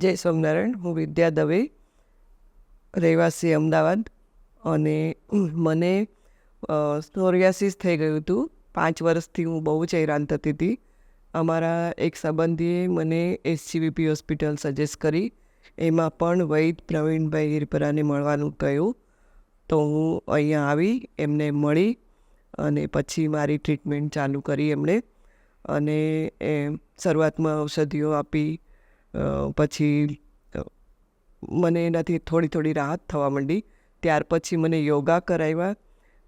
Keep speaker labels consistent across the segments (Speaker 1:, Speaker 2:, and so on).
Speaker 1: જય સ્વામિનારાયણ. હું વિદ્યા દવે, રહેવાસી અમદાવાદ. અને મને સોરિયાસિસ થઈ ગયું હતું. 5 વર્ષથી હું બહુ જ હેરાન થતી હતી. અમારા એક સંબંધીએ મને SGVP હોસ્પિટલ સજેસ્ટ કરી. એમાં પણ વૈદ પ્રવીણભાઈ હિરપરાને મળવાનું કહ્યું. તો હું અહીંયા આવી, એમને મળી અને પછી મારી ટ્રીટમેન્ટ ચાલુ કરી એમણે. અને શરૂઆતમાં ઔષધિઓ આપી. પછી મને એનાથી થોડી રાહત થવા માંડી. ત્યાર પછી મને યોગા કરાવ્યા.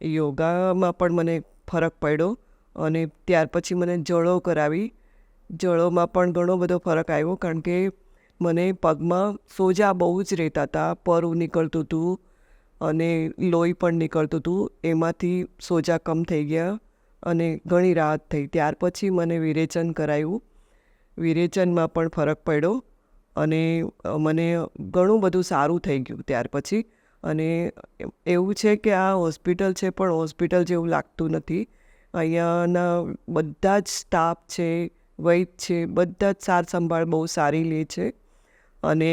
Speaker 1: યોગામાં પણ મને ફરક પડ્યો. અને ત્યાર પછી મને જળો કરાવી. જળોમાં પણ ઘણો બધો ફરક આવ્યો, કારણ કે મને પગમાં સોજા બહુ જ રહેતા હતા. પરવું નીકળતું હતું અને લોહી પણ નીકળતું હતું. એમાંથી સોજા કમ થઈ ગયા અને ઘણી રાહત થઈ. ત્યાર પછી મને વિરેચન કરાવ્યું. વિરેચનમાં પણ ફરક પડ્યો અને મને ઘણું બધું સારું થઈ ગયું ત્યાર પછી. અને એવું છે કે આ હોસ્પિટલ છે, પણ હોસ્પિટલ જેવું લાગતું નથી. અહીંયાના બધા જ સ્ટાફ છે, વૈદ છે, બધા જ સાર સંભાળ બહુ સારી લે છે. અને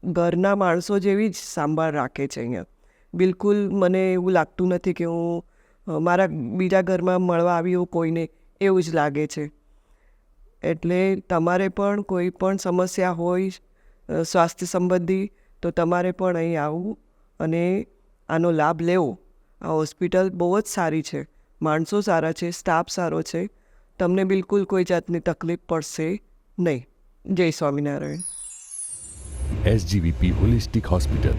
Speaker 1: ઘરના માણસો જેવી જ સંભાળ રાખે છે અહીંયા. બિલકુલ મને એવું લાગતું નથી કે હું મારા બીજા ઘરમાં મળવા આવી હોઉં કોઈને, એવું જ લાગે છે. એટલે તમારે પણ કોઈ પણ સમસ્યા હોય સ્વાસ્થ્ય સંબંધી, તો તમારે પણ અહીં આવવું અને આનો લાભ લેવો. આ હોસ્પિટલ બહુ જ સારી છે, માણસો સારા છે, સ્ટાફ સારો છે. તમને બિલકુલ કોઈ જાતની તકલીફ પડશે નહીં. જય Swaminarayan.
Speaker 2: SGVP holistic hospital,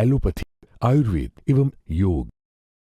Speaker 2: allopathy, Ayurveda एवं योग.